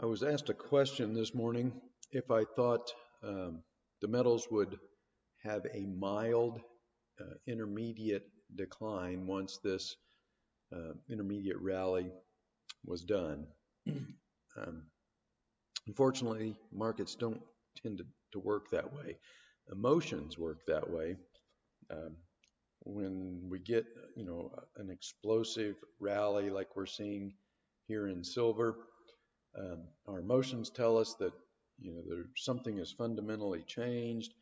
I was asked a question this morning if I thought um, the metals would have a mild intermediate decline once this intermediate rally was done. um, Unfortunately, markets don't tend to work that way. Emotions work that way. Um, when we get, an explosive rally like we're seeing here in silver, our emotions tell us that something is fundamentally changed,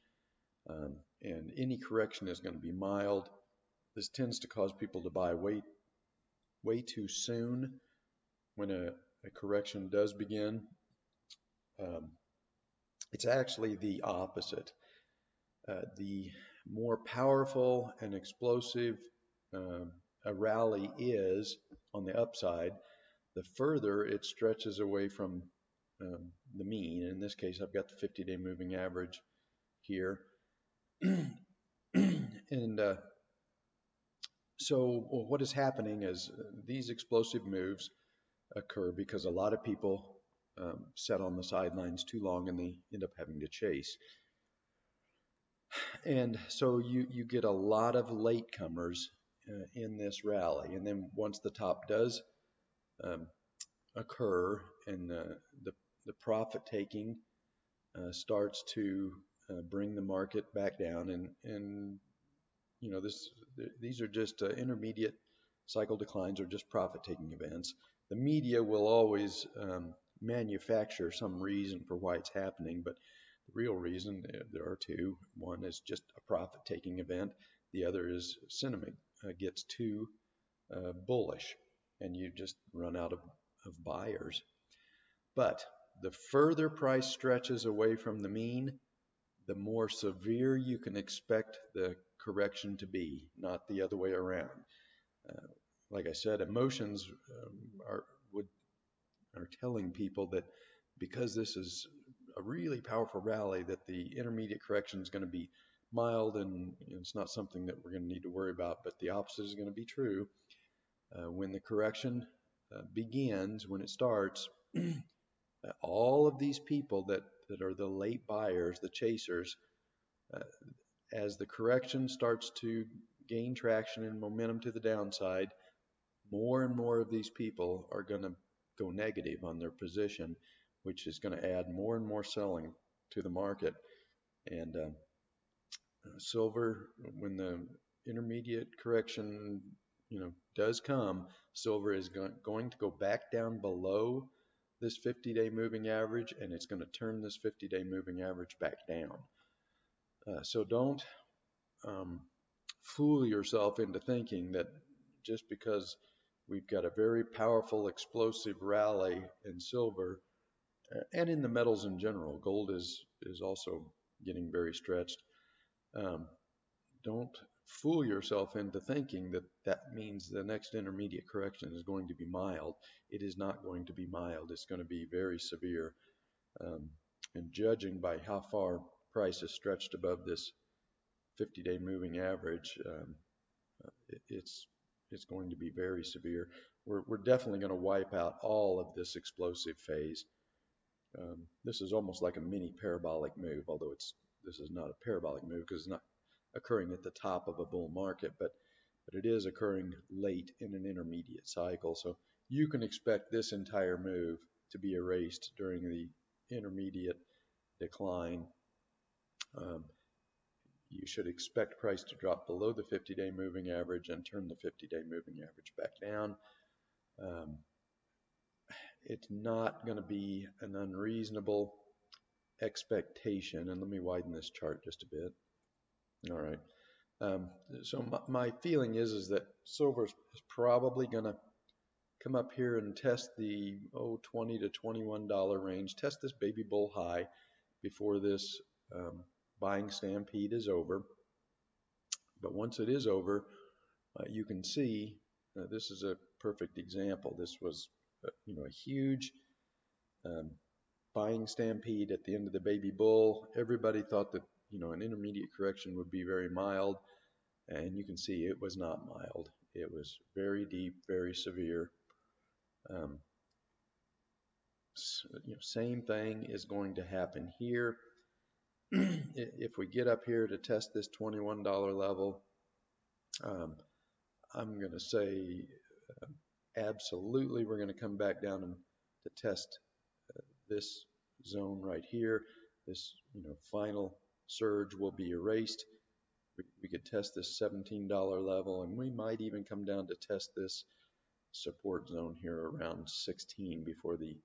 and any correction is going to be mild. This tends to cause people to buy way too soon when a correction does begin. Um, it's actually the opposite. The more powerful and explosive um, a rally is on the upside, the further it stretches away from the mean. In this case, I've got the 50-day moving average here. and so what is happening is these explosive moves occur because a lot of people sat on the sidelines too long and they end up having to chase. And so you get a lot of latecomers in this rally. And then once the top does um, occur and the profit taking starts to bring the market back down, and these are just intermediate cycle declines or just profit taking events. The media will always manufacture some reason for why it's happening, but the real reason, there are two. One is just a profit taking event. The other is sentiment gets too bullish and you just run out of buyers. But the further price stretches away from the mean, the more severe you can expect the correction to be, not the other way around. Uh, like I said, emotions are telling people that because this is a really powerful rally, that the intermediate correction is going to be mild and it's not something that we're going to need to worry about. But the opposite is going to be true. When the correction begins, when it starts, all of these people that are the late buyers, the chasers, uh, as the correction starts to gain traction and momentum to the downside, more and more of these people are going to go negative on their position, which is going to add more and more selling to the market. And silver, when the intermediate correction, does come, silver is going to go back down below this 50-day moving average, and it's going to turn this 50-day moving average back down. So don't fool yourself into thinking that just because we've got a very powerful, explosive rally in silver and in the metals in general, gold is also getting very stretched. Um, don't fool yourself into thinking that that means the next intermediate correction is going to be mild. It is not going to be mild. It's going to be very severe. Um, and judging by how far price is stretched above this 50-day moving average, it's going to be very severe. We're definitely going to wipe out all of this explosive phase. This is almost like a mini parabolic move, although this is not a parabolic move because it's not occurring at the top of a bull market, but it is occurring late in an intermediate cycle. So you can expect this entire move to be erased during the intermediate decline. Um, you should expect price to drop below the 50-day moving average and turn the 50-day moving average back down. Um, it's not going to be an unreasonable expectation. And let me widen this chart just a bit. All right. Um, so my feeling is that silver is probably going to come up here and test the $20 to $21 range, test this baby bull high before this buying stampede is over. But once it is over, you can see this is a perfect example. This was a huge um, buying stampede at the end of the baby bull. Everybody thought that an intermediate correction would be very mild, and you can see it was not mild. It was very deep, very severe. Um, Same thing is going to happen here. If we get up here to test this $21 level, um, I'm going to say absolutely we're going to come back down and to test this zone right here. This final surge will be erased. We could test this $17 level, and we might even come down to test this support zone here around 16 before the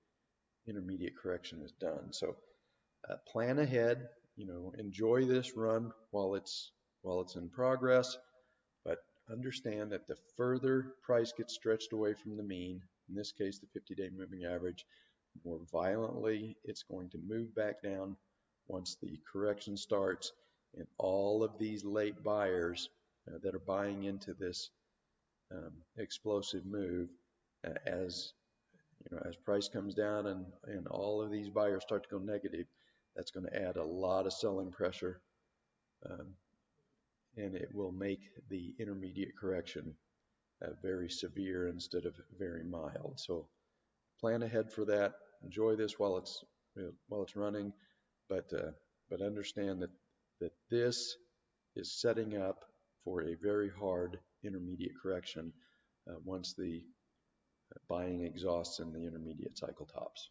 intermediate correction is done. So plan ahead, enjoy this run while it's in progress, but understand that the further price gets stretched away from the mean, in this case the 50-day moving average, more violently it's going to move back down once the correction starts, and all of these late buyers that are buying into this explosive move, as as price comes down and all of these buyers start to go negative, that's going to add a lot of selling pressure, um, and it will make the intermediate correction very severe instead of very mild. So plan ahead for that. Enjoy this while it's running, but understand that this is setting up for a very hard intermediate correction once the buying exhausts and the intermediate cycle tops.